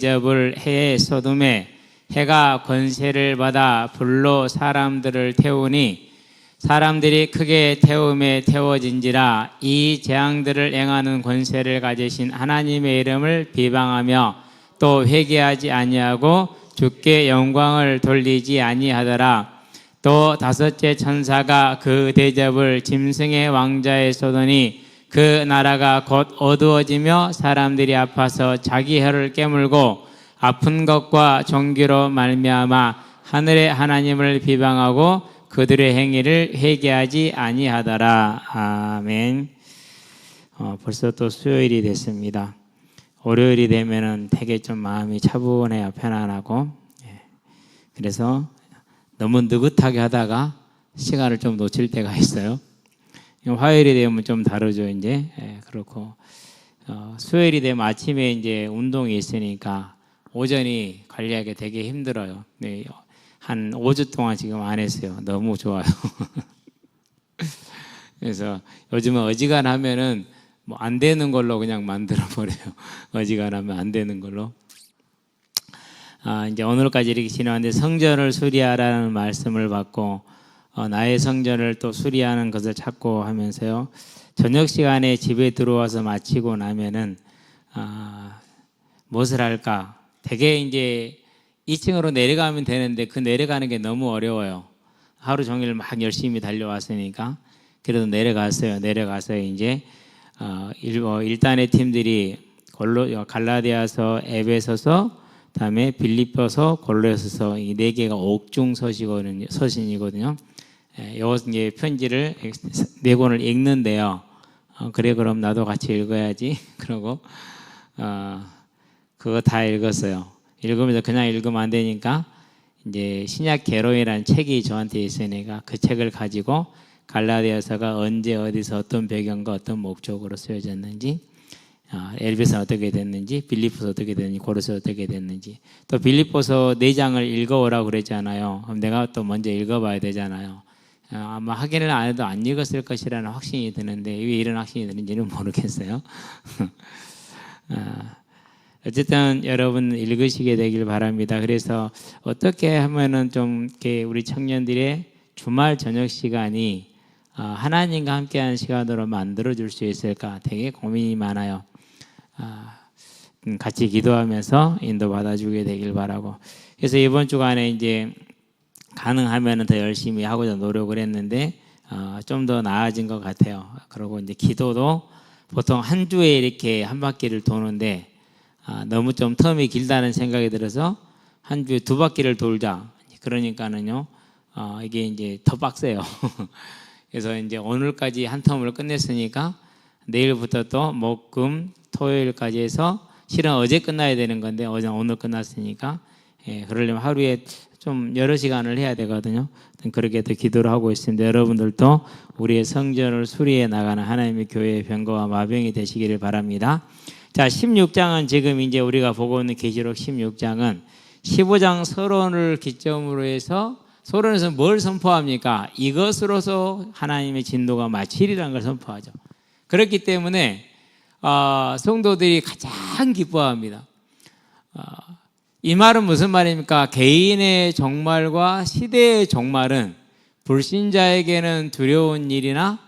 대접을 해 소돔에 해가 권세를 받아 불로 사람들을 태우니 사람들이 크게 태움에 태워진지라. 이 재앙들을 행하는 권세를 가지신 하나님의 이름을 비방하며 또 회개하지 아니하고 주께 영광을 돌리지 아니하더라. 또 다섯째 천사가 그 대접을 짐승의 왕자에 쏟으니 그 나라가 곧 어두워지며 사람들이 아파서 자기 혀를 깨물고 아픈 것과 종기로 말미암아 하늘의 하나님을 비방하고 그들의 행위를 회개하지 아니하더라. 아멘. 벌써 또 수요일이 됐습니다. 월요일이 되면은 되게 좀 마음이 차분해요. 편안하고. 그래서 너무 느긋하게 하다가 시간을 좀 놓칠 때가 있어요. 화요일이 되면 좀 다르죠, 이제. 그렇고 수요일이 되면 아침에 이제 운동이 있으니까 오전이 관리하기 되게 힘들어요. 네, 한 5주 동안 지금 안 했어요. 너무 좋아요. 그래서 요즘은 어지간하면은 뭐 안 되는 걸로 그냥 만들어 버려요. 어지간하면 안 되는 걸로. 이제 오늘까지 이렇게 지나왔는데 성전을 수리하라는 말씀을 받고 나의 성전을 또 수리하는 것을 찾고 하면서요. 저녁 시간에 집에 들어와서 마치고 나면은 무엇을 할까? 되게 이제 2층으로 내려가면 되는데 그 내려가는 게 너무 어려워요. 하루 종일 막 열심히 달려왔으니까. 그래도 내려갔어요. 내려가서 이제 1단의 팀들이 갈라디아서, 에베소서, 다음에 빌립보서, 골로새서 이 네 개가 옥중 서신이거든요. 요 이제 편지를 네 권을 읽는데요. 그래 그럼 나도 같이 읽어야지. 그러고 그거 다 읽었어요. 읽으면서 그냥 읽으면 안 되니까 이제 신약 개론이라는 책이 저한테 있으니까 그 책을 가지고 갈라디아서가 언제 어디서 어떤 배경과 어떤 목적으로 쓰여졌는지, 에베소는 어떻게 됐는지, 빌립보서 어떻게 됐는지, 고로새 어떻게 됐는지, 또 빌립보서 4장을 읽어오라고 그랬잖아요. 그럼 내가 또 먼저 읽어봐야 되잖아요. 아마 확인을 안 해도 안 읽었을 것이라는 확신이 드는데 왜 이런 확신이 드는지는 모르겠어요. 어쨌든 여러분 읽으시게 되길 바랍니다. 그래서 어떻게 하면은 좀 이렇게 우리 청년들의 주말 저녁 시간이 하나님과 함께하는 시간으로 만들어줄 수 있을까 되게 고민이 많아요. 같이 기도하면서 인도받아주게 되길 바라고. 그래서 이번 주간에 이제 가능하면 더 열심히 하고자 노력을 했는데 좀 더 나아진 것 같아요. 그리고 이제 기도도 보통 한 주에 이렇게 한 바퀴를 도는데 너무 좀 텀이 길다는 생각이 들어서 한 주에 2바퀴를 돌자. 그러니까는요 이게 이제 더 빡세요. 그래서 이제 오늘까지 한 텀을 끝냈으니까 내일부터 또 목, 금, 토요일까지 해서 실은 어제 끝나야 되는 건데 오늘 끝났으니까 그러려면 하루에 좀 여러 시간을 해야 되거든요. 그렇게 또 기도를 하고 있습니다. 여러분들도 우리의 성전을 수리해 나가는 하나님의 교회의 병거와 마병이 되시기를 바랍니다. 자, 16장은 지금 이제 우리가 보고 있는 계시록 16장은 15장 서론을 기점으로 해서 서론에서 뭘 선포합니까? 이것으로서 하나님의 진노가 마치리라는 걸 선포하죠. 그렇기 때문에 성도들이 가장 기뻐합니다. 이 말은 무슨 말입니까? 개인의 종말과 시대의 종말은 불신자에게는 두려운 일이나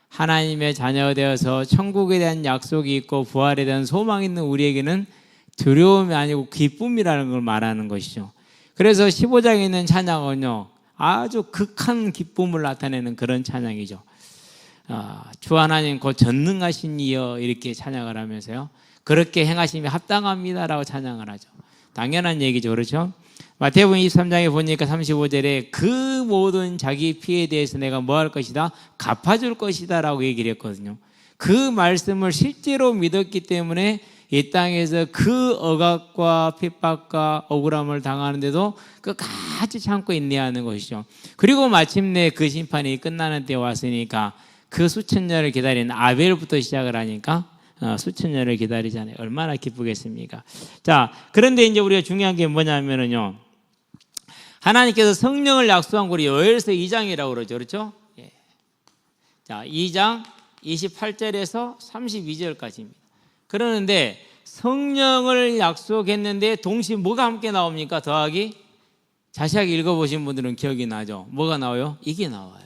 하나님의 자녀가 되어서 천국에 대한 약속이 있고 부활에 대한 소망이 있는 우리에게는 두려움이 아니고 기쁨이라는 걸 말하는 것이죠. 그래서 15장에 있는 찬양은요 아주 극한 기쁨을 나타내는 그런 찬양이죠. 주 하나님 곧 전능하신 이여 이렇게 찬양을 하면서요 그렇게 행하심이 합당합니다라고 찬양을 하죠. 당연한 얘기죠. 그렇죠? 마태복음 23장에 보니까 35절에 그 모든 자기 피에 대해서 내가 뭐 할 것이다? 갚아줄 것이다 라고 얘기를 했거든요. 그 말씀을 실제로 믿었기 때문에 이 땅에서 그 억압과 핍박과 억울함을 당하는데도 끝까지 참고 인내하는 것이죠. 그리고 마침내 그 심판이 끝나는 때 왔으니까 그 수천 년을 기다린 아벨부터 시작을 하니까 수천 년을 기다리잖아요. 얼마나 기쁘겠습니까? 자, 그런데 이제 우리가 중요한 게 뭐냐면요. 하나님께서 성령을 약속한 우리 요엘서 2장이라고 그러죠. 그렇죠? 예. 자, 2장 28절에서 32절까지입니다. 그러는데 성령을 약속했는데 동시에 뭐가 함께 나옵니까? 더하기? 자세하게 읽어보신 분들은 기억이 나죠? 뭐가 나와요? 이게 나와요.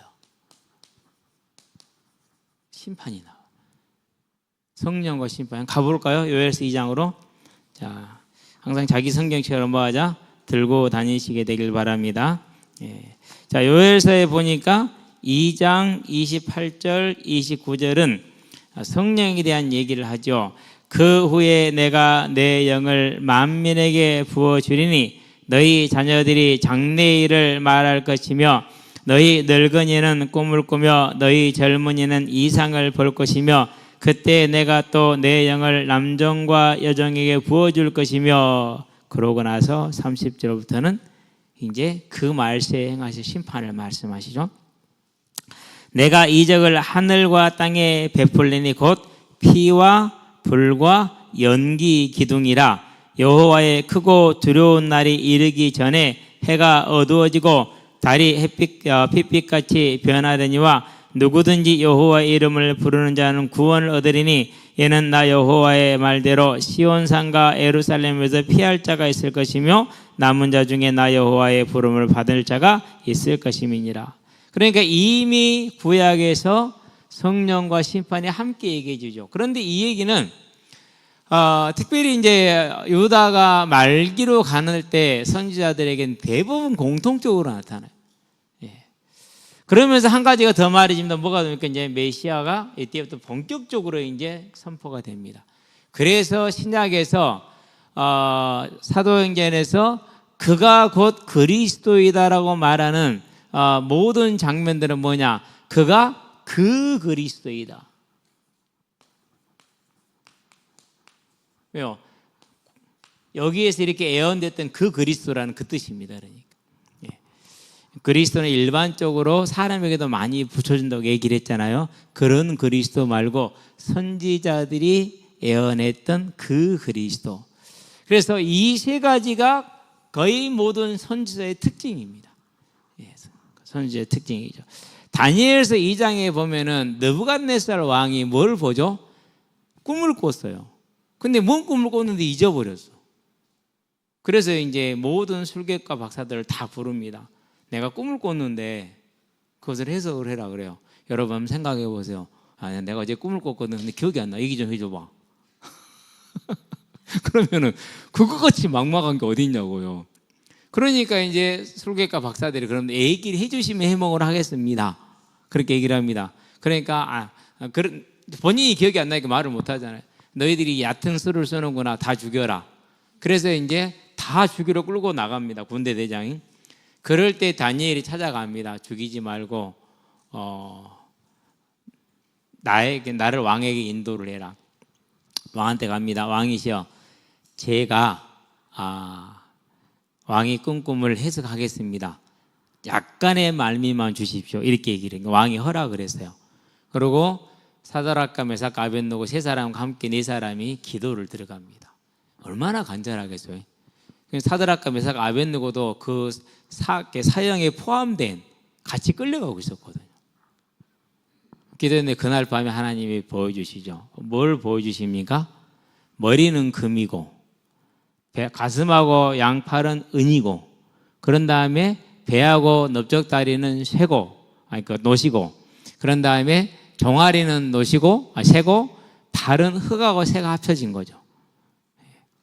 심판이 나와요. 성령과 심판. 가볼까요? 요엘서 2장으로. 자, 항상 자기 성경처럼 뭐 하자? 들고 다니시게 되길 바랍니다. 예. 자, 요엘서에 보니까 2장 28절, 29절은 성령에 대한 얘기를 하죠. 그 후에 내가 내 영을 만민에게 부어주리니 너희 자녀들이 장래일을 말할 것이며 너희 늙은이는 꿈을 꾸며 너희 젊은이는 이상을 볼 것이며 그때 내가 또 내 영을 남종과 여종에게 부어줄 것이며 그러고 나서 30절부터는 이제 그 말세에 행하실 심판을 말씀하시죠. 내가 이적을 하늘과 땅에 베풀리니 곧 피와 불과 연기 기둥이라. 여호와의 크고 두려운 날이 이르기 전에 해가 어두워지고 달이 핏빛같이 변하더니와 누구든지 여호와의 이름을 부르는 자는 구원을 얻으리니 이는 나 여호와의 말대로 시온산과 예루살렘에서 피할 자가 있을 것이며 남은 자 중에 나 여호와의 부름을 받을 자가 있을 것임이니라. 그러니까 이미 구약에서 성령과 심판이 함께 얘기해 주죠. 그런데 이 얘기는 특별히 이제 유다가 말기로 가는 때 선지자들에게는 대부분 공통적으로 나타나요. 예. 그러면서 한 가지가 더 말해집니다. 뭐가 됩니까? 이제 메시아가 이때부터 본격적으로 이제 선포가 됩니다. 그래서 신약에서 사도행전에서 그가 곧 그리스도이다라고 말하는 모든 장면들은 뭐냐? 그가 그 그리스도이다. 왜요? 여기에서 이렇게 예언됐던 그 그리스도라는 그 뜻입니다. 그러니까 예. 그리스도는 일반적으로 사람에게도 많이 붙여준다고 얘기를 했잖아요. 그런 그리스도 말고 선지자들이 예언했던 그 그리스도. 그래서 이 세 가지가 거의 모든 선지자의 특징입니다. 예. 선지자의 특징이죠. 다니엘서 2장에 보면은 느부갓네살 왕이 뭘 보죠? 꿈을 꿨어요. 근데 뭔 꿈을 꿨는데 잊어버렸어. 그래서 이제 모든 술객과 박사들을 다 부릅니다. 내가 꿈을 꿨는데 그것을 해석을 해라 그래요. 여러분 한번 생각해 보세요. 내가 어제 꿈을 꿨거든. 근데 기억이 안 나. 얘기 좀 해줘봐. 그러면은 그거같이 막막한 게 어디 있냐고요. 그러니까 이제 술객과 박사들이 그럼 얘기를 해주시면 해몽을 하겠습니다. 그렇게 얘기를 합니다. 그러니까 본인이 기억이 안 나니까 말을 못 하잖아요. 너희들이 얕은 수를 쏘는구나. 다 죽여라. 그래서 이제 다 죽이러 끌고 나갑니다. 군대 대장이. 그럴 때 다니엘이 찾아갑니다. 죽이지 말고 나를 왕에게 인도를 해라. 왕한테 갑니다. 왕이시여, 제가 왕이 꾼 꿈을 해석하겠습니다. 약간의 말미만 주십시오. 이렇게 얘기를 해요. 왕이 허락을 했어요. 그리고 사드락과 메삭과 아벳느고 세 사람과 함께 네 사람이 기도를 들어갑니다. 얼마나 간절하겠어요. 사드락과 메삭과 아벳느고도 그 사형에 포함된 같이 끌려가고 있었거든요. 기도했는데 그날 밤에 하나님이 보여주시죠. 뭘 보여주십니까? 머리는 금이고 가슴하고 양팔은 은이고 그런 다음에 배하고 넓적다리는 노시고 그런 다음에 종아리는 새고 발은 흙하고 새가 합쳐진 거죠.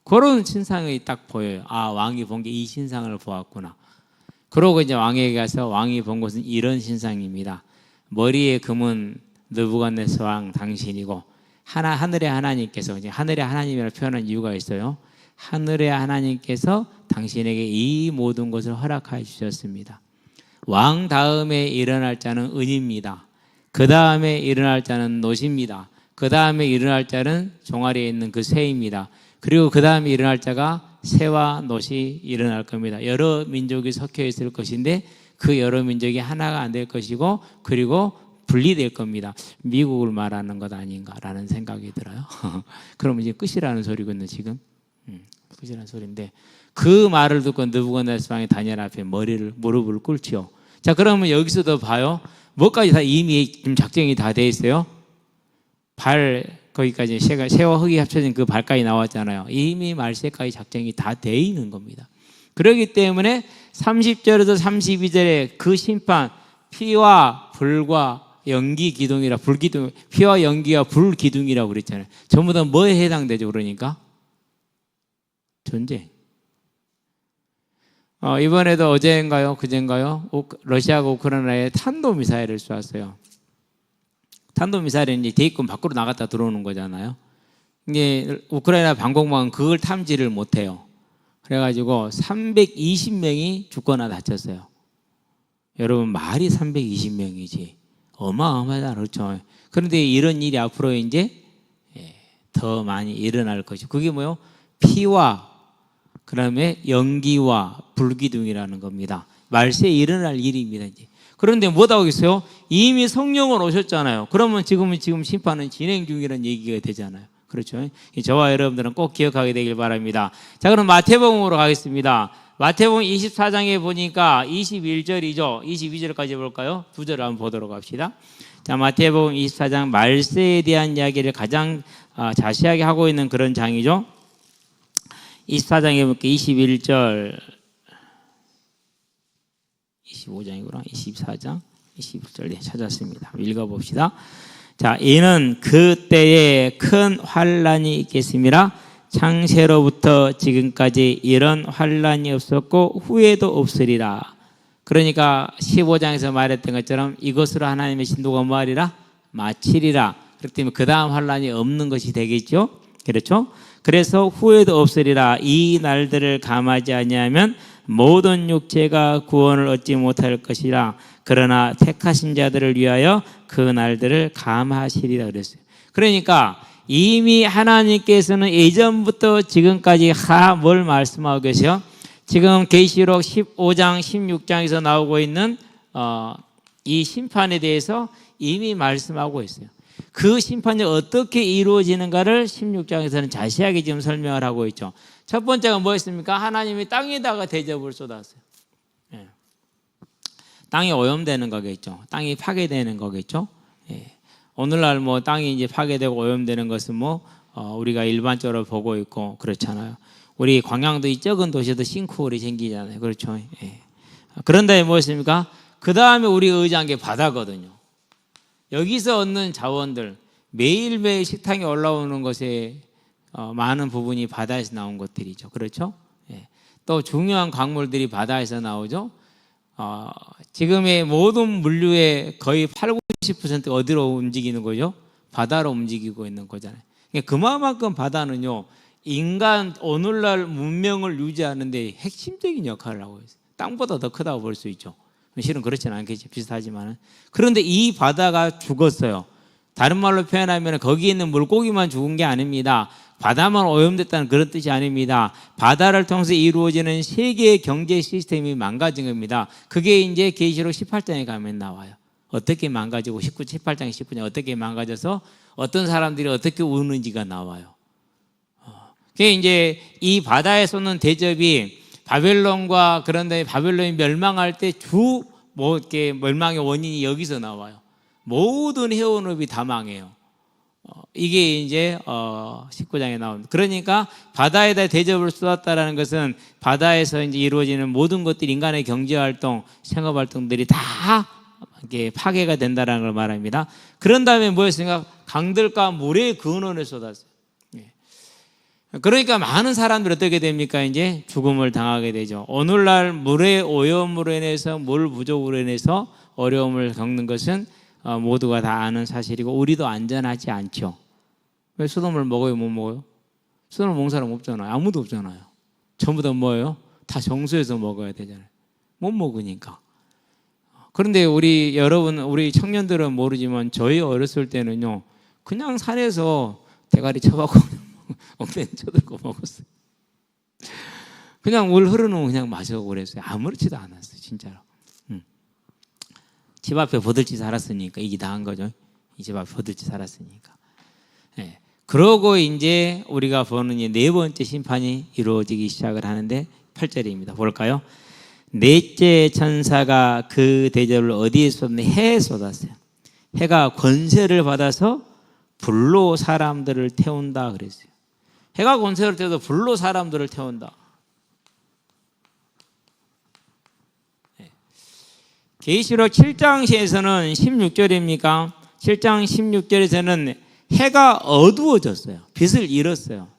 그런 신상이 딱 보여요. 왕이 본 게 이 신상을 보았구나. 그러고 이제 왕에게 가서 왕이 본 것은 이런 신상입니다. 머리에 금은 느부갓네살 왕 당신이고 하늘의 하나님께서 이제 하늘의 하나님이라고 표현한 이유가 있어요. 하늘의 하나님께서 당신에게 이 모든 것을 허락하여 주셨습니다. 왕 다음에 일어날 자는 은입니다. 그 다음에 일어날 자는 노십니다. 그 다음에 일어날 자는 종아리에 있는 그 새입니다. 그리고 그 다음에 일어날 자가 새와 노시 일어날 겁니다. 여러 민족이 섞여 있을 것인데 그 여러 민족이 하나가 안 될 것이고 그리고 분리될 겁니다. 미국을 말하는 것 아닌가라는 생각이 들어요. 그러면 이제 끝이라는 소리거든요, 지금. 끝이라는 소리인데 그 말을 듣고 느부갓네살 왕이 다니엘 앞에 무릎을 꿇지요. 자, 그러면 여기서도 봐요. 뭐까지 다 이미 지금 작정이 다 돼 있어요. 거기까지 새와 흙이 합쳐진 그 발까지 나왔잖아요. 이미 말세까지 작정이 다 돼 있는 겁니다. 그렇기 때문에 30절에서 32절에 그 심판, 피와 불과 연기 기둥이라 불기둥, 피와 연기와 불기둥이라고 그랬잖아요. 전부 다 뭐에 해당되죠? 그러니까 전쟁. 이번에도 어제인가요? 그제인가요? 러시아가 우크라이나에 탄도미사일을 쏘았어요. 탄도미사일은 이제 대기권 밖으로 나갔다 들어오는 거잖아요. 이게 우크라이나 방공망은 그걸 탐지를 못해요. 그래가지고 320명이 죽거나 다쳤어요. 여러분, 말이 320명이지. 어마어마하다, 그렇죠? 그런데 이런 일이 앞으로 이제 더 많이 일어날 것이고, 그게 뭐요? 피와 그다음에 연기와 불기둥이라는 겁니다. 말세에 일어날 일입니다. 이제. 그런데 뭐다 하겠어요? 이미 성령은 오셨잖아요. 그러면 지금 심판은 진행 중이라는 얘기가 되잖아요. 그렇죠? 저와 여러분들은 꼭 기억하게 되길 바랍니다. 자, 그럼 마태복음으로 가겠습니다. 마태복음 24장에 보니까 21절이죠. 22절까지 볼까요? 두 절을 한번 보도록 합시다. 자, 마태복음 24장 말세에 대한 이야기를 가장 자세하게 하고 있는 그런 장이죠. 24장에 볼게요. 21절, 25장이구나. 24장, 21절 찾았습니다. 읽어봅시다. 자, 이는 그때에 큰 환란이 있겠습니다. 창세로부터 지금까지 이런 환란이 없었고 후에도 없으리라. 그러니까 15장에서 말했던 것처럼 이것으로 하나님의 신도가 뭐하리라? 마치리라. 그렇기 때문에 그 다음 환란이 없는 것이 되겠죠. 그렇죠? 그래서 후에도 없으리라. 이 날들을 감하지 아니하면 모든 육체가 구원을 얻지 못할 것이라. 그러나 택하신 자들을 위하여 그 날들을 감하시리라 그랬어요. 그러니까 이미 하나님께서는 예전부터 지금까지 뭘 말씀하고 계세요? 지금 계시록 15장, 16장에서 나오고 있는 이 심판에 대해서 이미 말씀하고 있어요. 그 심판이 어떻게 이루어지는가를 16장에서는 자세하게 지금 설명을 하고 있죠. 첫 번째가 뭐였습니까? 하나님이 땅에다가 대접을 쏟았어요. 예. 땅이 오염되는 거겠죠. 땅이 파괴되는 거겠죠. 예. 오늘날 뭐 땅이 이제 파괴되고 오염되는 것은 우리가 일반적으로 보고 있고 그렇잖아요. 우리 광양도 이 적은 도시도 싱크홀이 생기잖아요. 그렇죠. 예. 그런 다음에 뭐였습니까? 그 다음에 우리 의지한 게 바다거든요. 여기서 얻는 자원들, 매일매일 식탁에 올라오는 것에 많은 부분이 바다에서 나온 것들이죠. 그렇죠? 예. 또 중요한 광물들이 바다에서 나오죠. 지금의 모든 물류의 거의 80~90%가 어디로 움직이는 거죠? 바다로 움직이고 있는 거잖아요. 그만큼 바다는요, 인간 오늘날 문명을 유지하는 데 핵심적인 역할을 하고 있어요. 땅보다 더 크다고 볼 수 있죠. 실은 그렇지는 않겠지, 비슷하지만. 그런데 이 바다가 죽었어요. 다른 말로 표현하면 거기 있는 물고기만 죽은 게 아닙니다. 바다만 오염됐다는 그런 뜻이 아닙니다. 바다를 통해서 이루어지는 세계의 경제 시스템이 망가진 겁니다. 그게 이제 계시록 18장에 가면 나와요. 어떻게 망가지고 18장 19장 어떻게 망가져서 어떤 사람들이 어떻게 우는지가 나와요. 그게 이제 이 바다에 쏟는 대접이 바벨론과 그런데 바벨론이 멸망할 때 이렇게 멸망의 원인이 여기서 나와요. 모든 해운업이 다 망해요. 이게 이제 19장에 나옵니다. 그러니까 바다에다 대접을 쏟았다라는 것은 바다에서 이제 이루어지는 모든 것들이 인간의 경제 활동, 생업 활동들이 다 이렇게 파괴가 된다라는 걸 말합니다. 그런 다음에 뭐였습니까? 강들과 물의 근원을 쏟았어요. 그러니까 많은 사람들이 어떻게 됩니까? 이제 죽음을 당하게 되죠. 오늘날 물의 오염으로 인해서 물 부족으로 인해서 어려움을 겪는 것은 모두가 다 아는 사실이고 우리도 안전하지 않죠. 왜 수돗물 먹어요? 못 먹어요? 수돗물 먹는 사람 없잖아요. 아무도 없잖아요. 전부 다 뭐예요? 다 정수해서 먹어야 되잖아요. 못 먹으니까. 그런데 우리 청년들은 모르지만 저희 어렸을 때는요, 그냥 산에서 대가리 쳐갖고 엉덩이 쳐들고 먹었어요. 그냥 물 흐르는 그냥 마시고 그랬어요. 아무렇지도 않았어요, 진짜로. 집 앞에 버들지 살았으니까 이게 다 한 거죠. 이 집 앞에 버들지 살았으니까. 네. 그러고 이제 우리가 보는 이 네 번째 심판이 이루어지기 시작을 하는데 8절입니다. 볼까요? 넷째 천사가 그 대접을 어디에 쏟았냐? 해에 쏟았어요. 해가 권세를 받아서 불로 사람들을 태운다 그랬어요. 해가 권세할 때도 불로 사람들을 태운다. 계시록 7장에서는 16절입니까? 7장 16절에서는 해가 어두워졌어요. 빛을 잃었어요.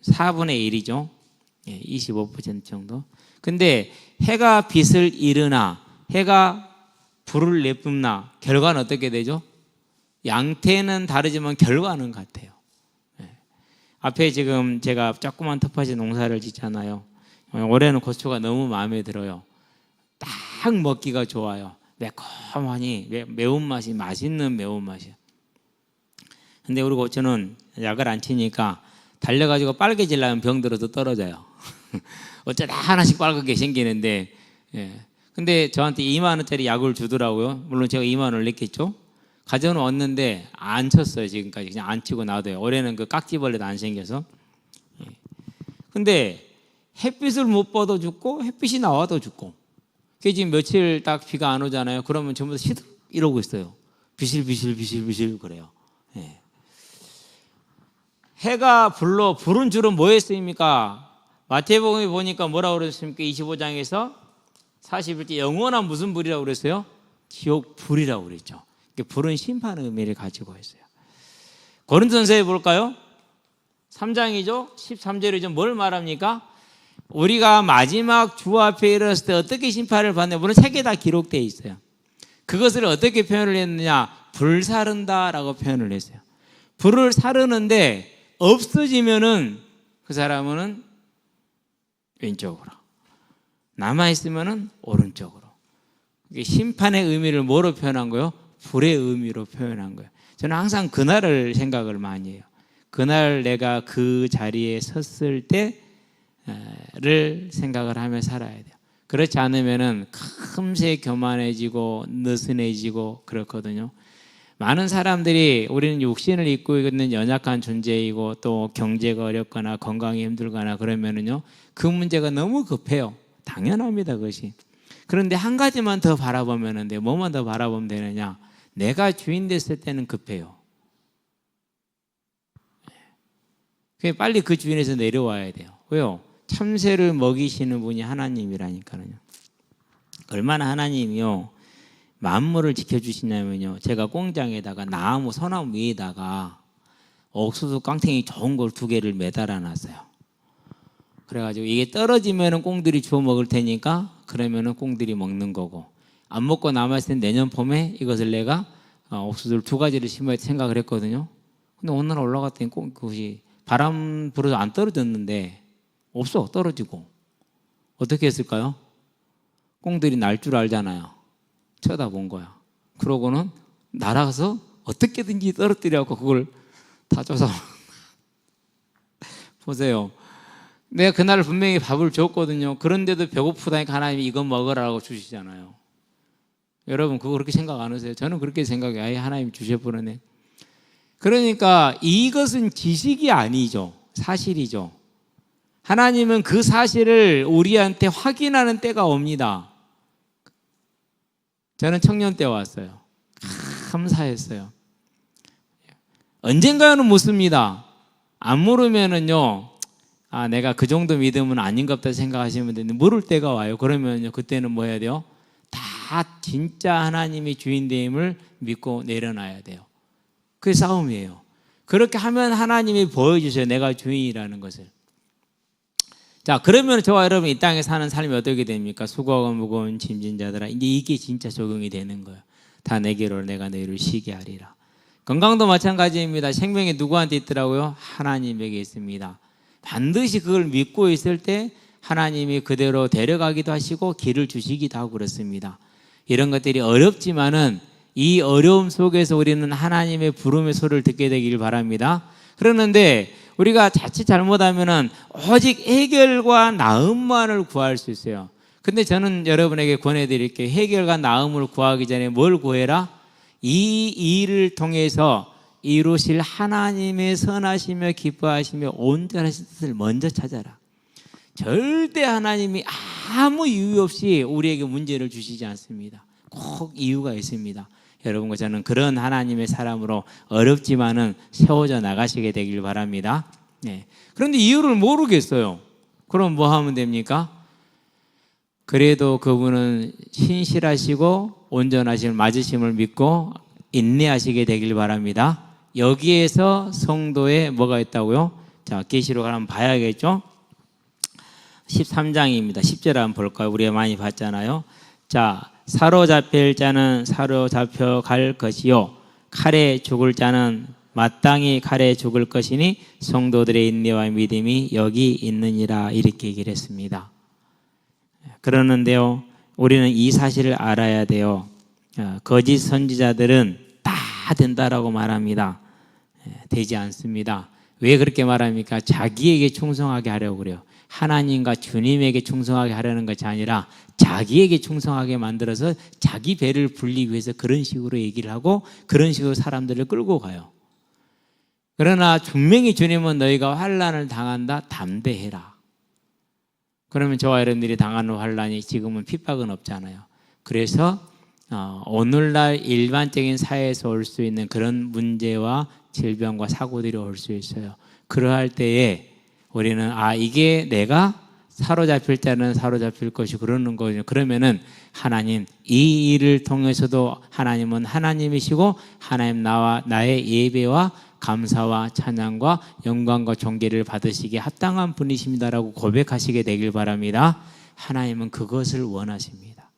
4분의 1이죠. 25% 정도. 근데 해가 빛을 잃으나 해가 불을 내뿜나 결과는 어떻게 되죠? 양태는 다르지만 결과는 같아요. 앞에 지금 제가 조그만 텃밭에 농사를 짓잖아요. 올해는 고추가 너무 마음에 들어요. 딱 먹기가 좋아요. 매콤하니 매운맛이 맛있는 매운맛이에요. 근데 우리 고추는 약을 안 치니까 달려가지고 빨개지려면 병들어서 떨어져요. 어쩌다 하나씩 빨갛게 생기는데, 근데 저한테 2만 원짜리 약을 주더라고요. 물론 제가 2만 원을 냈겠죠. 가져는 왔는데 안 쳤어요. 지금까지 그냥 안 치고 놔둬요. 올해는 그 깍지벌레도 안 생겨서. 근데 햇빛을 못 봐도 죽고 햇빛이 나와도 죽고. 그게 지금 며칠 딱 비가 안 오잖아요. 그러면 전부 다 시들 이러고 있어요. 비실비실 그래요. 해가 불은 주로 뭐에 쓰입니까? 마태복음에 보니까 뭐라고 그랬습니까? 25장에서 41절 영원한 무슨 불이라고 그랬어요? 지옥 불이라고 그랬죠. 불은 심판의 의미를 가지고 있어요. 고린도전서에 볼까요? 3장이죠. 13절이죠. 뭘 말합니까? 우리가 마지막 주 앞에 이르렀을 때 어떻게 심판을 받냐. 물론 책에 다 기록되어 있어요. 그것을 어떻게 표현을 했느냐. 불사른다라고 표현을 했어요. 불을 사르는데 없어지면은 그 사람은 왼쪽으로, 남아있으면은 오른쪽으로. 심판의 의미를 뭐로 표현한 거예요? 불의 의미로 표현한 거예요. 저는 항상 그날을 생각을 많이 해요. 그날 내가 그 자리에 섰을 때를 생각을 하며 살아야 돼요. 그렇지 않으면은 금세 교만해지고 느슨해지고 그렇거든요. 많은 사람들이 우리는 육신을 입고 있는 연약한 존재이고 또 경제가 어렵거나 건강이 힘들거나 그러면은요 그 문제가 너무 급해요. 당연합니다, 그것이. 그런데 한 가지만 더 바라보면 돼요. 뭐만 더 바라보면 되느냐? 내가 주인 됐을 때는 급해요. 빨리 그 주인에서 내려와야 돼요. 왜요? 참새를 먹이시는 분이 하나님이라니까요. 얼마나 하나님이요 만물을 지켜주시냐면요, 제가 공장에다가 나무, 소나무 위에다가 옥수수 깡탱이 좋은 걸 2개를 매달아 놨어요. 그래가지고 이게 떨어지면은 꽁들이 주워 먹을 테니까 그러면은 꽁들이 먹는 거고, 안 먹고 남았을 때 내년 봄에 이것을 내가 옥수수를 2가지를 심어야 생각을 했거든요. 근데 오늘 올라갔더니 그것이 바람 불어서 안 떨어졌는데 없어, 떨어지고. 어떻게 했을까요? 꽁들이 날 줄 알잖아요. 쳐다본 거야. 그러고는 날아가서 어떻게든지 떨어뜨려갖고 그걸 다 쫓아. 보세요. 내가 그날 분명히 밥을 줬거든요. 그런데도 배고프다니까 하나님이 이거 먹으라고 주시잖아요. 여러분 그거 그렇게 생각 안 하세요? 저는 그렇게 생각해요. 아예 하나님 주셔버리네. 그러니까 이것은 지식이 아니죠. 사실이죠. 하나님은 그 사실을 우리한테 확인하는 때가 옵니다. 저는 청년 때 왔어요. 감사했어요. 언젠가는 묻습니다. 안 물으면은요, 내가 그 정도 믿음은 아닌갑다 생각하시면 되는데, 물을 때가 와요. 그러면요, 그때는 뭐 해야 돼요? 다 진짜 하나님이 주인됨을 믿고 내려놔야 돼요. 그게 싸움이에요. 그렇게 하면 하나님이 보여주셔요. 내가 주인이라는 것을. 자, 그러면 저와 여러분 이 땅에 사는 삶이 어떻게 됩니까? 수고하고 무거운 짐진 자들아, 이제 이게 진짜 적용이 되는 거예요. 다 내게로 내가 너희를 쉬게 하리라. 건강도 마찬가지입니다. 생명이 누구한테 있더라고요? 하나님에게 있습니다. 반드시 그걸 믿고 있을 때 하나님이 그대로 데려가기도 하시고 길을 주시기도 하고 그렇습니다. 이런 것들이 어렵지만은 이 어려움 속에서 우리는 하나님의 부름의 소리를 듣게 되길 바랍니다. 그러는데 우리가 자칫 잘못하면은 오직 해결과 나음만을 구할 수 있어요. 근데 저는 여러분에게 권해드릴게요. 해결과 나음을 구하기 전에 뭘 구해라? 이 일을 통해서 이루실 하나님의 선하시며 기뻐하시며 온전하신 뜻을 먼저 찾아라. 절대 하나님이 아무 이유 없이 우리에게 문제를 주시지 않습니다. 꼭 이유가 있습니다. 여러분과 저는 그런 하나님의 사람으로 어렵지만은 세워져 나가시게 되길 바랍니다. 그런데 이유를 모르겠어요. 그럼 뭐 하면 됩니까? 그래도 그분은 신실하시고 온전하신 맞으심을 믿고 인내하시게 되길 바랍니다. 여기에서 성도에 뭐가 있다고요? 자, 계시록 한번 봐야겠죠? 13장입니다. 10절 한번 볼까요? 우리가 많이 봤잖아요. 자, 사로잡힐 자는 사로잡혀 갈 것이요 칼에 죽을 자는 마땅히 칼에 죽을 것이니 성도들의 인내와 믿음이 여기 있느니라, 이렇게 얘기를 했습니다. 그러는데요, 우리는 이 사실을 알아야 돼요. 거짓 선지자들은 다 된다라고 말합니다. 되지 않습니다. 왜 그렇게 말합니까? 자기에게 충성하게 하려고 그래요. 하나님과 주님에게 충성하게 하려는 것이 아니라 자기에게 충성하게 만들어서 자기 배를 불리기 위해서 그런 식으로 얘기를 하고 그런 식으로 사람들을 끌고 가요. 그러나 분명히 주님은 너희가 환난을 당한다, 담대해라. 그러면 저와 여러분들이 당하는 환난이 지금은 핍박은 없잖아요. 그래서 오늘날 일반적인 사회에서 올 수 있는 그런 문제와 질병과 사고들이 올 수 있어요. 그러할 때에 우리는 이게 내가 사로잡힐 때는 사로잡힐 것이 그러는 거죠. 그러면은 하나님, 이 일을 통해서도 하나님은 하나님이시고 하나님 나의 예배와 감사와 찬양과 영광과 존귀를 받으시기에 합당한 분이십니다라고 고백하시게 되길 바랍니다. 하나님은 그것을 원하십니다.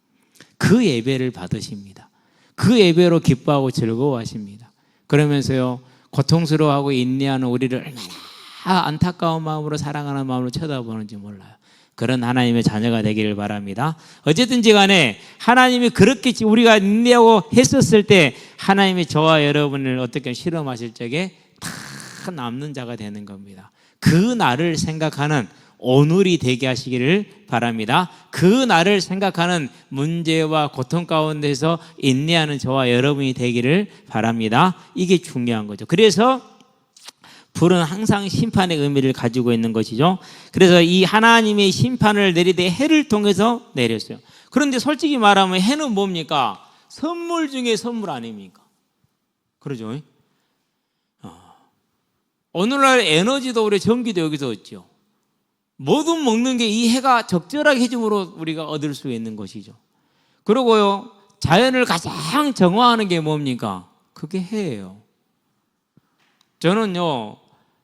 그 예배를 받으십니다. 그 예배로 기뻐하고 즐거워하십니다. 그러면서요, 고통스러워하고 인내하는 우리를 얼마나 안타까운 마음으로 사랑하는 마음으로 쳐다보는지 몰라요. 그런 하나님의 자녀가 되기를 바랍니다. 어쨌든지 간에 하나님이 그렇게 우리가 인내하고 했었을 때 하나님이 저와 여러분을 어떻게 실험하실 적에 다 남는 자가 되는 겁니다. 그 날을 생각하는 오늘이 되게 하시기를 바랍니다. 그 날을 생각하는 문제와 고통 가운데서 인내하는 저와 여러분이 되기를 바랍니다. 이게 중요한 거죠. 그래서 불은 항상 심판의 의미를 가지고 있는 것이죠. 그래서 이 하나님의 심판을 내리되 해를 통해서 내렸어요. 그런데 솔직히 말하면 해는 뭡니까? 선물 중에 선물 아닙니까? 그러죠. 오늘날 에너지도 그래, 전기도 여기서 얻죠. 뭐든 먹는 게 이 해가 적절하게 해줌으로 우리가 얻을 수 있는 것이죠. 그리고요, 자연을 가장 정화하는 게 뭡니까? 그게 해예요. 저는요,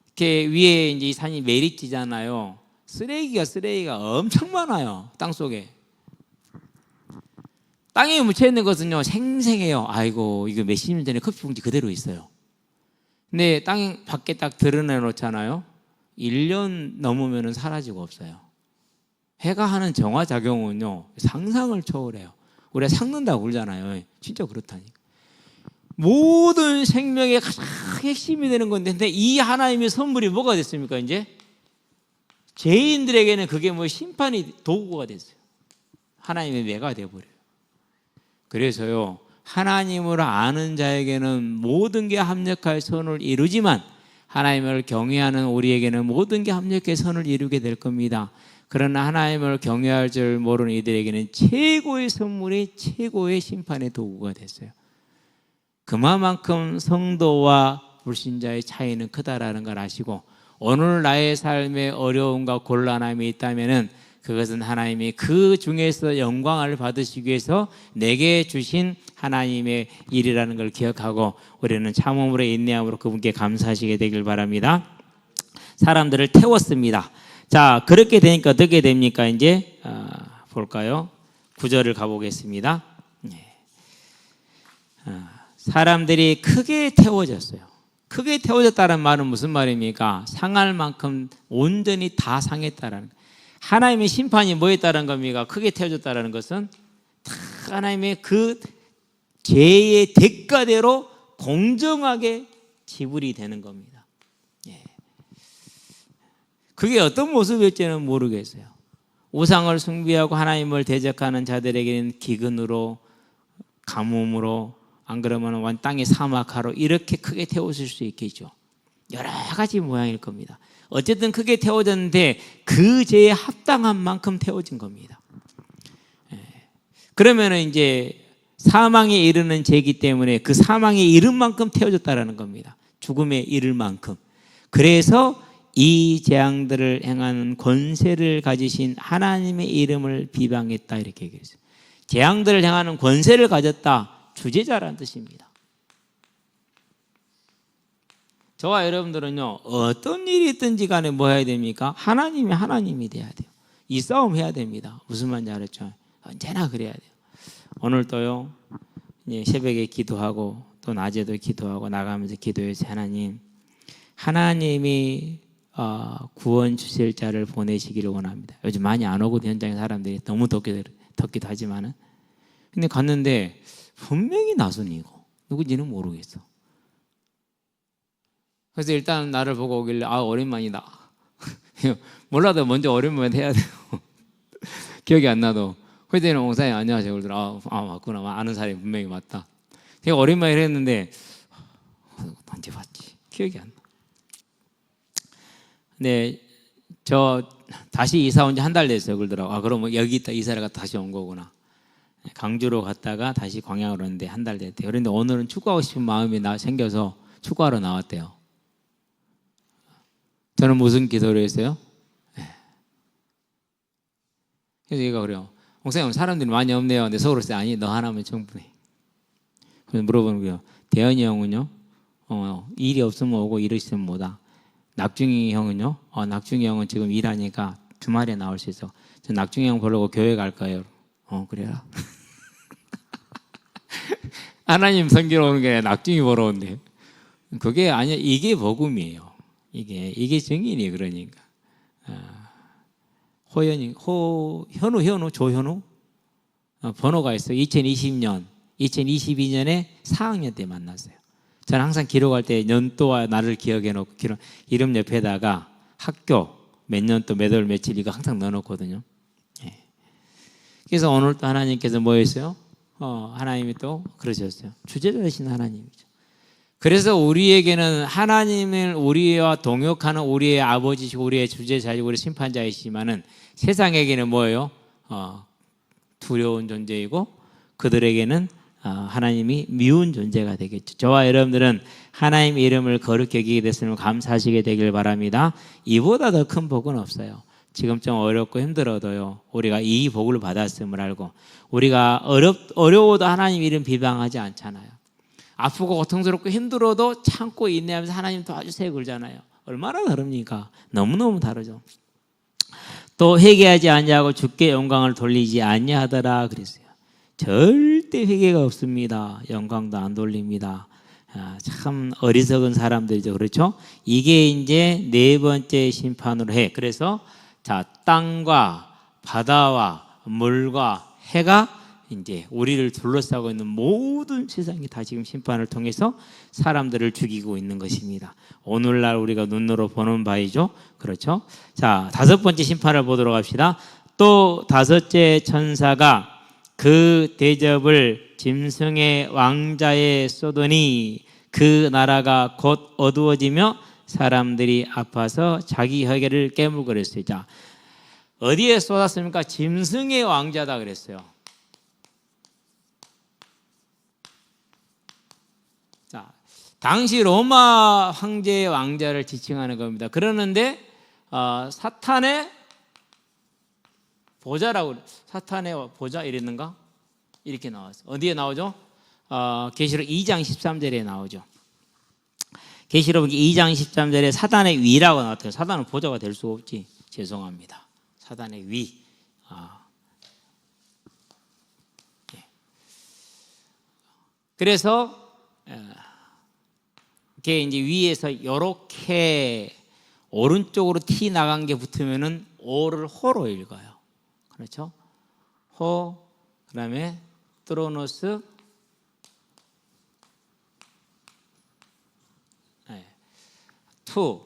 이렇게 위에 이제 이 산이 매립지잖아요. 쓰레기가 엄청 많아요. 땅 속에. 땅에 묻혀 있는 것은요, 생생해요. 아이고, 이거 몇십 년 전에 커피 봉지 그대로 있어요. 근데 땅 밖에 딱 드러내 놓잖아요. 1년 넘으면 사라지고 없어요. 해가 하는 정화작용은요, 상상을 초월해요. 우리가 삭는다고 그러잖아요. 진짜 그렇다니까. 모든 생명의 가장 핵심이 되는 건데, 근데 이 하나님의 선물이 뭐가 됐습니까? 이제 죄인들에게는 그게 뭐 심판이 도구가 됐어요. 하나님의 매가 되어버려요. 그래서요, 하나님을 아는 자에게는 모든 게 합력하여 선을 이루지만 하나님을 경외하는 우리에게는 모든 게 합력해 선을 이루게 될 겁니다. 그러나 하나님을 경외할 줄 모르는 이들에게는 최고의 선물이 최고의 심판의 도구가 됐어요. 그만큼 성도와 불신자의 차이는 크다라는 걸 아시고, 오늘 나의 삶에 어려움과 곤란함이 있다면은 그것은 하나님이 그 중에서 영광을 받으시기 위해서 내게 주신 하나님의 일이라는 걸 기억하고 우리는 참음으로 인내함으로 그분께 감사하시게 되길 바랍니다. 사람들을 태웠습니다. 자, 그렇게 되니까 어떻게 됩니까? 이제 볼까요? 9절을 가보겠습니다. 사람들이 크게 태워졌어요. 크게 태워졌다는 말은 무슨 말입니까? 상할 만큼 온전히 다 상했다라는 거예요. 하나님의 심판이 뭐였다는 겁니까? 크게 태워졌다는 것은 하나님의 그 죄의 대가대로 공정하게 지불이 되는 겁니다. 그게 어떤 모습일지는 모르겠어요. 우상을 숭배하고 하나님을 대적하는 자들에게는 기근으로, 가뭄으로, 안 그러면 땅의 사막화로 이렇게 크게 태워질 수 있겠죠. 여러 가지 모양일 겁니다. 어쨌든 크게 태워졌는데 그 죄에 합당한 만큼 태워진 겁니다. 그러면 이제 사망에 이르는 죄이기 때문에 그 사망에 이른 만큼 태워졌다라는 겁니다. 죽음에 이를 만큼. 그래서 이 재앙들을 행하는 권세를 가지신 하나님의 이름을 비방했다 이렇게 얘기했어요. 재앙들을 행하는 권세를 가졌다, 주재자라는 뜻입니다. 저와 여러분들은요, 어떤 일이 있든지 간에 뭐 해야 됩니까? 하나님이 돼야 돼요. 이 싸움 해야 됩니다. 무슨 말인지 알았죠? 언제나 그래야 돼요. 오늘도요, 새벽에 기도하고 또 낮에도 기도하고 나가면서 기도해서 하나님이 구원 주실 자를 보내시기를 원합니다. 요즘 많이 안 오고 현장에 사람들이 너무 덥기도 하지만은, 근데 갔는데 분명히 나순이고 누군지는 모르겠어. 그래서 일단 나를 보고 오길래 오랜만이다. 몰라도 먼저 오랜만에 해야 돼요. 기억이 안 나도. 그때는 목사님 안녕하세요. 그러더라. 맞구나. 아는 사람이 분명히 맞다. 제가 오랜만에 했는데 언제 봤지? 기억이 안 나. 네, 저 다시 이사 온 지 한 달 됐어요. 그러더라고. 그럼 여기 있다 이사를 갔다 다시 온 거구나. 강주로 갔다가 다시 광양으로 왔는데 한 달 됐대요. 그런데 오늘은 축구하고 싶은 마음이 생겨서 축구하러 나왔대요. 저는 무슨 기도를 했어요? 그래서 얘가 그래요. 목사님 사람들이 많이 없네요. 근데 속으로 써요. 아니 너 하나면 충분해. 그래서 물어보는 거예요. 대현이 형은요? 일이 없으면 오고 일 있으면 못와. 낙중이 형은요? 낙중이 형은 지금 일하니까 주말에 나올 수 있어. 저 낙중이 형 보려고 교회 갈 거예요. 그래라. 하나님 섬기러 오는 게 아니라 낙중이 보러 온대. 그게 아니야. 이게 복음이에요. 이게 증인이에요. 그러니까. 조현우 번호가 있어요. 2022년에 4학년 때 만났어요. 저는 항상 기록할 때 년도와 날을 기억해 놓고 이름 옆에다가 학교 몇 년도 몇 월 며칠 이거 항상 넣어놓거든요. 그래서 오늘 또 하나님께서 뭐 했어요? 하나님이 또 그러셨어요. 주재자이신 하나님이죠. 그래서 우리에게는 하나님을 우리와 동역하는 우리의 아버지시고 우리의 주재자이고 우리 심판자이시지만은 세상에게는 뭐예요? 두려운 존재이고 그들에게는 하나님이 미운 존재가 되겠죠. 저와 여러분들은 하나님의 이름을 거룩히 여기게 됐으면 감사하시게 되길 바랍니다. 이보다 더 큰 복은 없어요. 지금 좀 어렵고 힘들어도요, 우리가 이 복을 받았음을 알고 우리가 어려워도 하나님 이름 비방하지 않잖아요. 아프고 고통스럽고 힘들어도 참고 인내하면서 하나님 도와주세요 그러잖아요. 얼마나 다릅니까? 너무너무 다르죠. 또 회개하지 아니하고 주께 영광을 돌리지 아니하더라 그랬어요. 절대 회개가 없습니다. 영광도 안 돌립니다. 참 어리석은 사람들이죠. 그렇죠? 이게 이제 네 번째 심판으로 해. 그래서 땅과 바다와 물과 해가 이제 우리를 둘러싸고 있는 모든 세상이 다 지금 심판을 통해서 사람들을 죽이고 있는 것입니다. 오늘날 우리가 눈으로 보는 바이죠. 그렇죠? 자, 다섯 번째 심판을 보도록 합시다. 또 다섯째 천사가 그 대접을 짐승의 왕자에 쏘더니 그 나라가 곧 어두워지며 사람들이 아파서 자기 혈계를 깨물고 그랬어요. 자, 어디에 쏟았습니까? 짐승의 왕자다 그랬어요. 자, 당시 로마 황제의 왕자를 지칭하는 겁니다. 그러는데 사탄의 보좌라고, 사탄의 보좌 이랬는가? 이렇게 나왔어요. 어디에 나오죠? 계시록 2장 13절에 나오죠. 계시록 2장 13절에 사단의 위라고 나왔어요. 사단은 보좌가 될 수 없지. 죄송합니다. 사단의 위. 그래서 이게 이제 위에서 이렇게 오른쪽으로 티 나간 게 붙으면은 오를 호로 읽어요. 그렇죠? 호, 그다음에 트로노스, 투,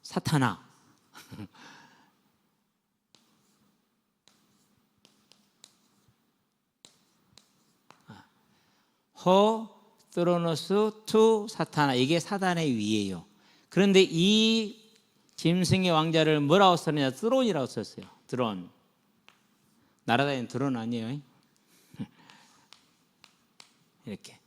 사타나. 호, 트로노스, 투, 사타나. 이게 사단의 위예요. 그런데 이 짐승의 왕자를 뭐라고 썼느냐? 드론이라고 썼어요. 드론. 날아다니는 드론 아니에요. 이렇게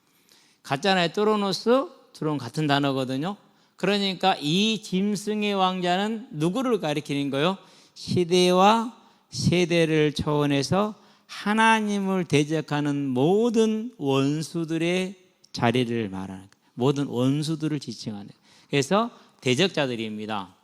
같잖아요. 뚜로노스, 드론 같은 단어거든요. 그러니까 이 짐승의 왕자는 누구를 가리키는 거예요? 시대와 세대를 초월해서 하나님을 대적하는 모든 원수들의 자리를 말하는 거예요. 모든 원수들을 지칭하는 거예요. 그래서 대적자들입니다.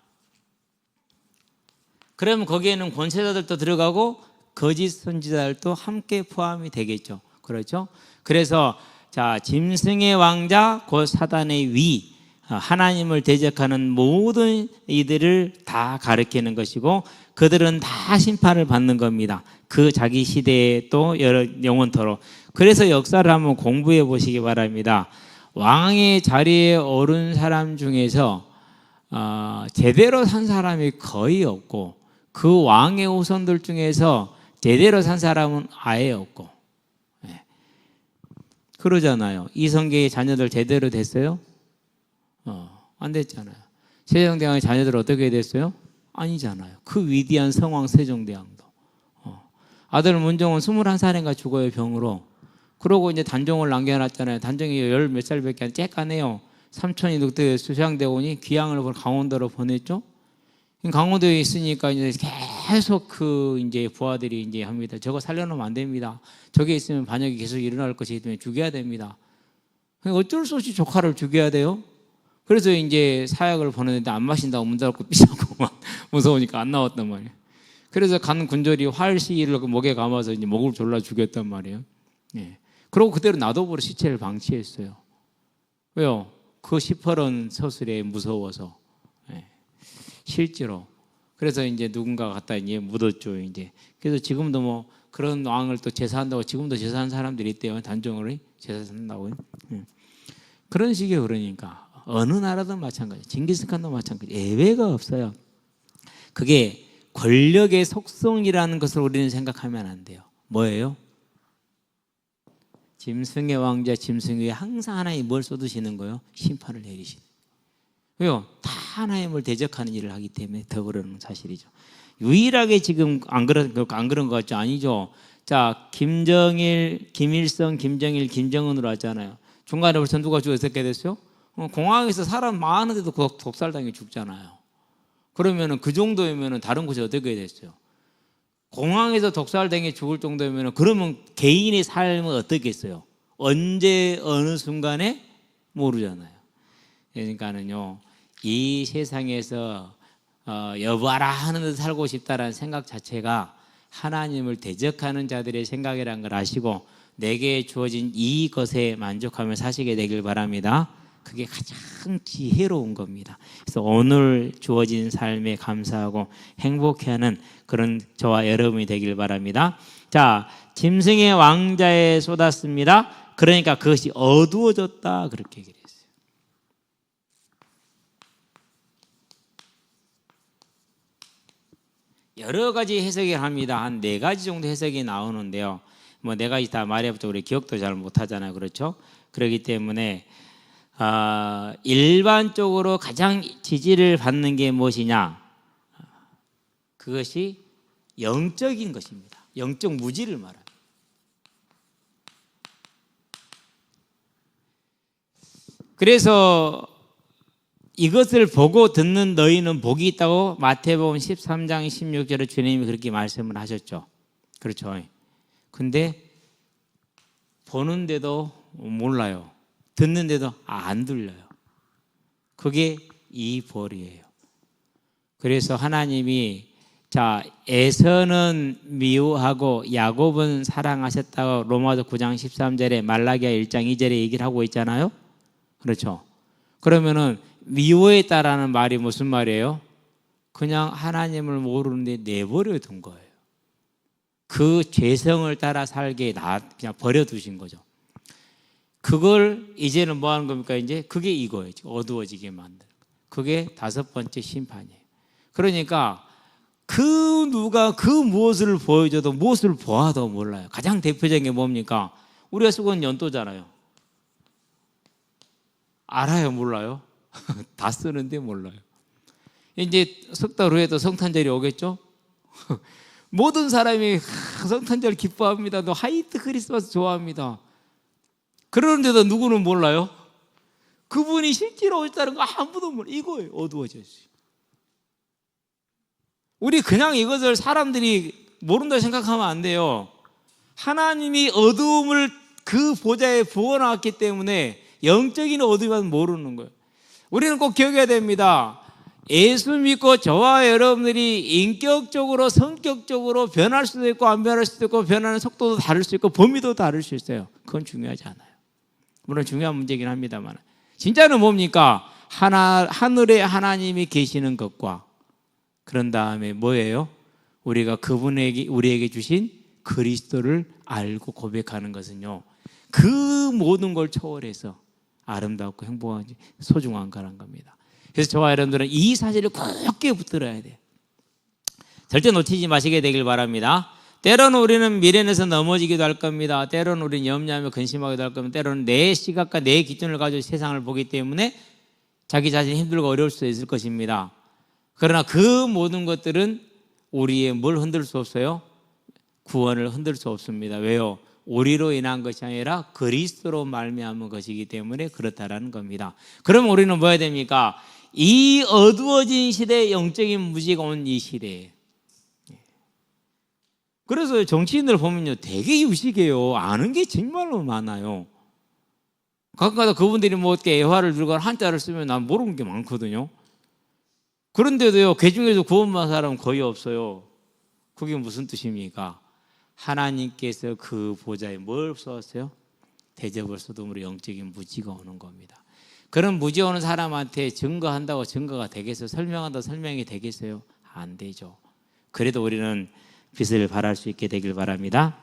그러면 거기에는 권세자들도 들어가고 거짓 선지자들도 함께 포함이 되겠죠. 그렇죠? 그래서 자, 짐승의 왕자 곧 사단의 위, 하나님을 대적하는 모든 이들을 다 가리키는 것이고 그들은 다 심판을 받는 겁니다. 그 자기 시대에 또 여러 영원토록. 그래서 역사를 한번 공부해 보시기 바랍니다. 왕의 자리에 오른 사람 중에서 제대로 산 사람이 거의 없고 그 왕의 후손들 중에서 제대로 산 사람은 아예 없고, 그러잖아요. 이성계의 자녀들 제대로 됐어요? 안 됐잖아요. 세종대왕의 자녀들 어떻게 됐어요? 아니잖아요. 그 위대한 성왕 세종대왕도. 아들 문종은 21살인가 죽어요, 병으로. 그러고 이제 단종을 남겨놨잖아요. 단종이 열 몇 살밖에 안 쬐까네요. 삼촌이 늑대 수상대원이 귀향을 보러 강원도로 보냈죠. 강원도에 있으니까 이제 계속 그 이제 부하들이 이제 합니다. 저거 살려놓으면 안 됩니다. 저게 있으면 반역이 계속 일어날 것이기 때문에 죽여야 됩니다. 어쩔 수 없이 조카를 죽여야 돼요. 그래서 이제 사약을 보냈는데 안 마신다고 문 닫고 삐져고 막 무서우니까 안 나왔단 말이에요. 그래서 간 군졸이 활시기를 목에 감아서 이제 목을 졸라 죽였단 말이에요. 예. 그러고 그대로 놔둬버려 시체를 방치했어요. 왜요? 그 시퍼런 서술에 무서워서. 예. 실제로. 그래서 이제 누군가 갖다 이제 묻었죠, 이제. 그래서 지금도 뭐 그런 왕을 또 제사한다고 지금도 제사하는 사람들이 있대요. 단종을 제사한다고. 그런 식의 그러니까 어느 나라든 마찬가지. 징기스칸도 마찬가지. 예외가 없어요. 그게 권력의 속성이라는 것을 우리는 생각하면 안 돼요. 뭐예요? 짐승의 왕자, 짐승이 항상 하나님이 뭘 쏟으시는 거예요? 심판을 내리시는 거예요. 왜요? 다 하나님을 대적하는 일을 하기 때문에 더 그러는 사실이죠. 유일하게 지금 안 그런 것 같죠? 아니죠. 자, 김정일, 김일성, 김정일, 김정은으로 왔잖아요. 중간에 벌써 누가 죽어서 어떻게 됐어요? 공항에서 사람 많은데도 독살당해 죽잖아요. 그러면은 그 정도면은 다른 곳이 어떻게 됐어요? 공항에서 독살당해 죽을 정도면 그러면 개인의 삶은 어떻겠어요? 언제 어느 순간에 모르잖아요. 그러니까는요, 이 세상에서 여봐라 하는 듯 살고 싶다라는 생각 자체가 하나님을 대적하는 자들의 생각이라는 걸 아시고 내게 주어진 이것에 만족하며 사시게 되길 바랍니다. 그게 가장 지혜로운 겁니다. 그래서 오늘 주어진 삶에 감사하고 행복해하는 그런 저와 여러분이 되길 바랍니다. 자, 짐승의 왕자에 쏟았습니다. 그러니까 그것이 어두워졌다 그렇게 얘기를 했어요. 여러 가지 해석을 합니다. 한 4가지 정도 해석이 나오는데요. 뭐 4가지 다 말해봤자 우리 기억도 잘 못하잖아요. 그렇죠? 그렇기 때문에 일반적으로 가장 지지를 받는 게 무엇이냐? 그것이 영적인 것입니다. 영적 무지를 말합니다. 그래서 이것을 보고 듣는 너희는 복이 있다고 마태복음 13장 16절에 주님이 그렇게 말씀을 하셨죠. 그렇죠. 근데 보는데도 몰라요. 듣는데도 안 들려요. 그게 이 벌이에요. 그래서 하나님이 자, 에서는 미워하고 야곱은 사랑하셨다고 로마서 9장 13절에 말라기야 1장 2절에 얘기를 하고 있잖아요. 그렇죠. 그러면은 미워했다라는 말이 무슨 말이에요? 그냥 하나님을 모르는데 내버려 둔 거예요. 그 죄성을 따라 살게 그냥 버려두신 거죠. 그걸 이제는 뭐 하는 겁니까? 이제 그게 이거예요. 어두워지게 만드는. 그게 5번째 심판이에요. 그러니까 누가 그 무엇을 보여줘도 무엇을 보아도 몰라요. 가장 대표적인 게 뭡니까? 우리가 쓰고 있는 연도잖아요. 알아요? 몰라요? 다 쓰는데 몰라요. 이제 석 달 후에도 성탄절이 오겠죠? 모든 사람이 성탄절 기뻐합니다. 또 화이트 크리스마스 좋아합니다. 그러는데도 누구는 몰라요? 그분이 실제로 오셨다는 거 아무도 몰라. 이거예요. 어두워졌어요. 우리 그냥 이것을 사람들이 모른다고 생각하면 안 돼요. 하나님이 어두움을 그 보좌에 부어놨기 때문에 영적인 어두움은 모르는 거예요. 우리는 꼭 기억해야 됩니다. 예수 믿고 저와 여러분들이 인격적으로 성격적으로 변할 수도 있고 안 변할 수도 있고 변하는 속도도 다를 수 있고 범위도 다를 수 있어요. 그건 중요하지 않아요. 물론 중요한 문제긴 합니다만 진짜는 뭡니까? 하늘에 하나님이 계시는 것과 그런 다음에 뭐예요? 우리가 그분에게 우리에게 주신 그리스도를 알고 고백하는 것은요, 그 모든 걸 초월해서 아름답고 행복한 소중한 거란 겁니다. 그래서 저와 여러분들은 이 사실을 꼭 깨 붙들어야 돼요. 절대 놓치지 마시게 되길 바랍니다. 때로는 우리는 미련에서 넘어지기도 할 겁니다. 때로는 우리는 염려하며 근심하기도 할 겁니다. 때로는 내 시각과 내 기준을 가지고 세상을 보기 때문에 자기 자신이 힘들고 어려울 수 있을 것입니다. 그러나 그 모든 것들은 우리의 뭘 흔들 수 없어요? 구원을 흔들 수 없습니다. 왜요? 우리로 인한 것이 아니라 그리스도로 말미암은 것이기 때문에 그렇다라는 겁니다. 그럼 우리는 뭐 해야 됩니까? 이 어두워진 시대에 영적인 무지가 온 이 시대에, 그래서 정치인들 보면요 되게 유식해요. 아는 게 정말로 많아요. 가끔가다 그분들이 뭐 어떻게 애화를 들거나 한자를 쓰면 난 모르는 게 많거든요. 그런데도요 그 중에서 구원받은 사람은 거의 없어요. 그게 무슨 뜻입니까? 하나님께서 그 보좌에 뭘 쏘았어요? 대접을 쏟음으로 영적인 무지가 오는 겁니다. 그런 무지 오는 사람한테 증거한다고 증거가 되겠어요? 설명한다고 설명이 되겠어요? 안 되죠. 그래도 우리는 빛을 발할 수 있게 되길 바랍니다.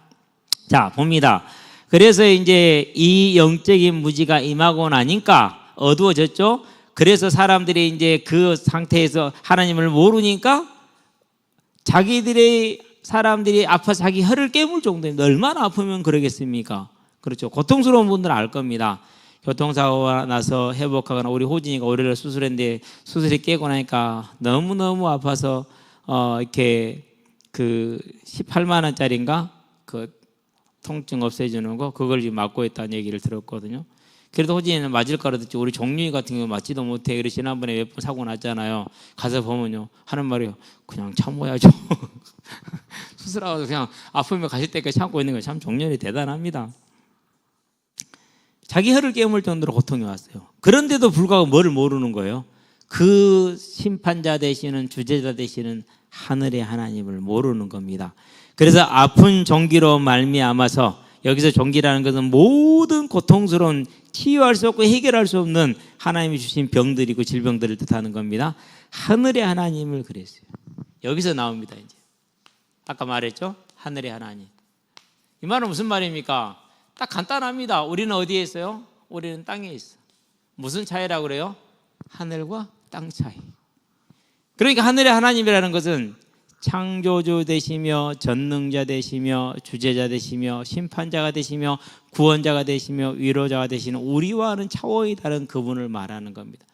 자, 봅니다. 그래서 이제 이 영적인 무지가 임하고 나니까 어두워졌죠. 그래서 사람들이 이제 그 상태에서 하나님을 모르니까 자기들의 사람들이 아파서 자기 혀를 깨물 정도입니다. 얼마나 아프면 그러겠습니까? 그렇죠. 고통스러운 분들은 알 겁니다. 교통사고가 나서 회복하거나 우리 호진이가 오래를 수술했는데 수술이 깨고 나니까 너무너무 아파서 이렇게 그 18만 원짜리인가 그 통증 없애주는 거 그걸 지금 맞고 있다는 얘기를 들었거든요. 그래도 호진이는 맞을 거라 듣지 우리 종윤이 같은 경우 맞지도 못해. 그래서 지난번에 몇 번 사고 났잖아요. 가서 보면요 하는 말이요 그냥 참아야죠. 수술하고 그냥 아프면 가실 때까지 참고 있는 거 참 종윤이 대단합니다. 자기 혀를 깨물 정도로 고통이 왔어요. 그런데도 불구하고 뭐를 모르는 거예요? 그 심판자 되시는 주제자 되시는 하늘의 하나님을 모르는 겁니다. 그래서 아픈 종기로 말미암아서 여기서 종기라는 것은 모든 고통스러운 치유할 수 없고 해결할 수 없는 하나님이 주신 병들이고 질병들을 뜻하는 겁니다. 하늘의 하나님을 그랬어요. 여기서 나옵니다. 이제 아까 말했죠? 하늘의 하나님. 이 말은 무슨 말입니까? 딱 간단합니다. 우리는 어디에 있어요? 우리는 땅에 있어. 무슨 차이라고 그래요? 하늘과 땅 차이. 그러니까 하늘의 하나님이라는 것은 창조주 되시며 전능자 되시며 주제자 되시며 심판자가 되시며 구원자가 되시며 위로자가 되시는 우리와는 차원이 다른 그분을 말하는 겁니다.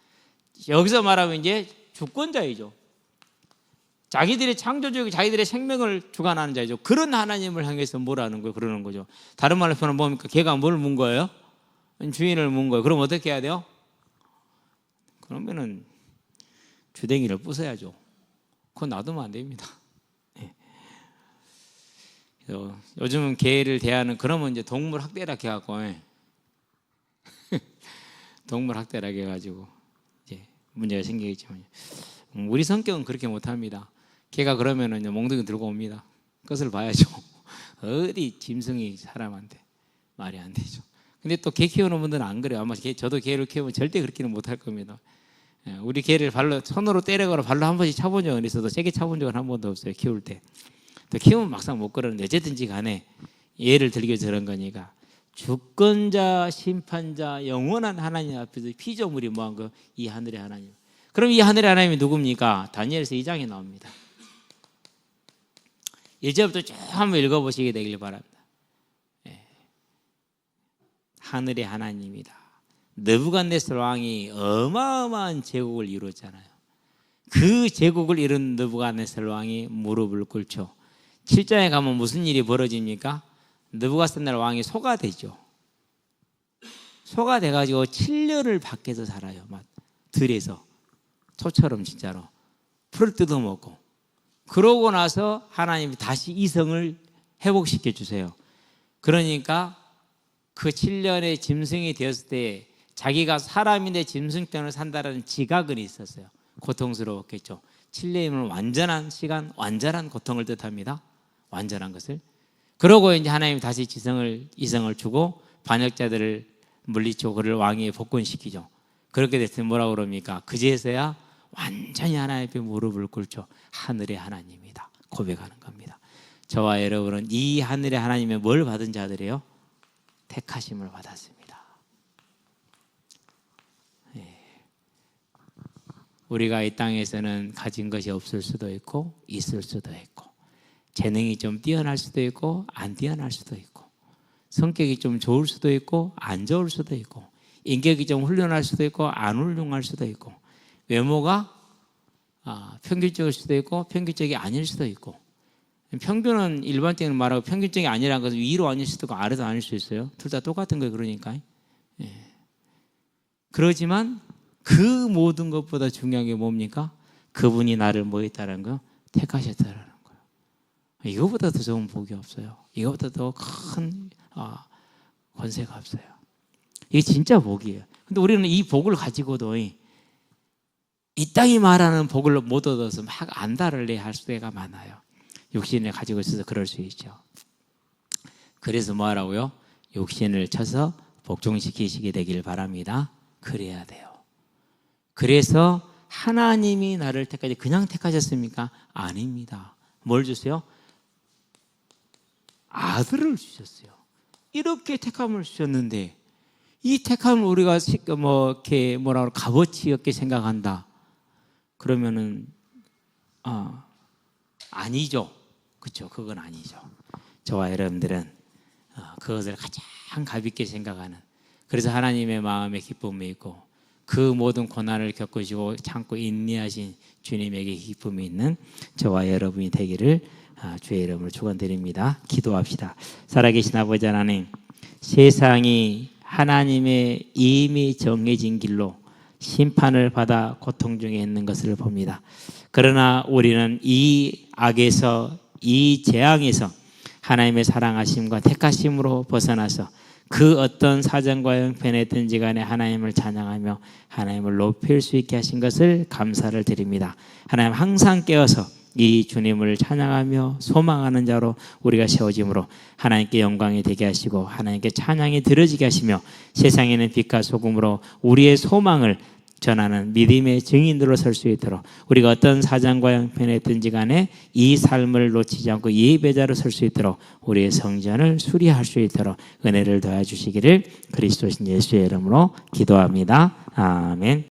여기서 말하면 이제 주권자이죠. 자기들의 창조주이고 자기들의 생명을 주관하는 자이죠. 그런 하나님을 향해서 뭐라는 거예요? 그러는 거죠. 다른 말로 표현하면 뭡니까? 걔가 뭘 문 거예요? 주인을 문 거예요. 그럼 어떻게 해야 돼요? 그러면은 주댕이를 부숴야죠. 그건 놔두면 안 됩니다. 요즘은 개를 대하는 그러면 이제 동물 학대라 해갖고 동물 학대라 해가지고 이제 문제가 생기겠지만 우리 성격은 그렇게 못합니다. 개가 그러면은 몽둥이 들고 옵니다. 그것을 봐야죠. 어디 짐승이 사람한테 말이 안 되죠. 근데 또 개 키우는 분들은 안 그래요. 아마 저도 개를 키우면 절대 그렇게는 못할 겁니다. 우리 개를 발로 손으로 때리거나 발로 한 번씩 차본 적은 있어도 세게 차본 적은 한 번도 없어요. 키울 때. 또 키우면 막상 못 그러는데 어쨌든지 간에 예를 들기 위해서 그런 거니까 주권자 심판자 영원한 하나님 앞에서 피조물이 뭐한 거 이 하늘의 하나님. 그럼 이 하늘의 하나님이 누굽니까? 다니엘서 2장에 나옵니다. 1절부터 쭉 한번 읽어보시게 되길 바랍니다. 하늘의 하나님이다. 느부갓네살 왕이 어마어마한 제국을 이뤘잖아요. 그 제국을 이룬 느부갓네살 왕이 무릎을 꿇죠. 7장에 가면 무슨 일이 벌어집니까? 느부갓네살 왕이 소가 되죠. 소가 돼가지고 7년을 밖에서 살아요. 막 들에서 소처럼 진짜로 풀을 뜯어먹고. 그러고 나서 하나님이 다시 이성을 회복시켜 주세요. 그러니까 그 7년의 짐승이 되었을 때 자기가 사람인데 짐승 때문에 산다는 지각은 있었어요. 고통스러웠겠죠. 7년이면 완전한 시간, 완전한 고통을 뜻합니다. 완전한 것을. 그러고 이제 하나님이 다시 이성을 주고 반역자들을 물리치고 그를 왕위에 복권시키죠. 그렇게 됐으면 뭐라고 그럽니까? 그제서야 완전히 하나님 앞에 무릎을 꿇죠. 하늘의 하나님이다 고백하는 겁니다. 저와 여러분은 이 하늘의 하나님의 뭘 받은 자들이에요? 택하심을 받았습니다. 우리가 이 땅에서는 가진 것이 없을 수도 있고 있을 수도 있고, 재능이 좀 뛰어날 수도 있고 안 뛰어날 수도 있고, 성격이 좀 좋을 수도 있고 안 좋을 수도 있고, 인격이 좀 훌륭할 수도 있고 안 훌륭할 수도 있고, 외모가 평균적일 수도 있고 평균적이 아닐 수도 있고. 평균은 일반적인 말하고 평균적이 아니라는 것은 위로 아닐 수도 있고 아래도 아닐 수 있어요. 둘 다 똑같은 거예요. 그러니까. 그러지만 그 모든 것보다 중요한 게 뭡니까? 그분이 나를 뭐 했다는 거? 택하셨다는 거예요. 이거보다 더 좋은 복이 없어요. 이거보다 더 큰 권세가 없어요. 이게 진짜 복이에요. 근데 우리는 이 복을 가지고도 이 땅이 말하는 복을 못 얻어서 막 안달을 할 수가 많아요. 육신을 가지고 있어서 그럴 수 있죠. 그래서 뭐 하라고요? 육신을 쳐서 복종시키시게 되길 바랍니다. 그래야 돼요. 그래서 하나님이 나를 택하지 그냥 택하셨습니까? 아닙니다. 뭘 주세요? 아들을 주셨어요. 이렇게 택함을 주셨는데 이 택함을 우리가 이렇게 값어치 없게 생각한다. 그러면은 아니죠. 그렇죠? 그건 아니죠. 저와 여러분들은 그것을 가장 가볍게 생각하는, 그래서 하나님의 마음에 기쁨이 있고 그 모든 고난을 겪으시고 참고 인내하신 주님에게 기쁨이 있는 저와 여러분이 되기를 주의 이름으로 축원드립니다. 기도합시다. 살아계신 아버지 하나님, 세상이 하나님의 이미 정해진 길로 심판을 받아 고통 중에 있는 것을 봅니다. 그러나 우리는 이 악에서, 이 재앙에서 하나님의 사랑하심과 택하심으로 벗어나서 그 어떤 사정과 형편에 든지 간에 하나님을 찬양하며 하나님을 높일 수 있게 하신 것을 감사를 드립니다. 하나님 항상 깨어서 이 주님을 찬양하며 소망하는 자로 우리가 세워짐으로 하나님께 영광이 되게 하시고 하나님께 찬양이 들어지게 하시며 세상에는 빛과 소금으로 우리의 소망을 전하는 믿음의 증인들로 설 수 있도록 우리가 어떤 사정과 형편에 있든지 간에 이 삶을 놓치지 않고 예배자로 설 수 있도록 우리의 성전을 수리할 수 있도록 은혜를 더해 주시기를 그리스도신 예수의 이름으로 기도합니다. 아멘.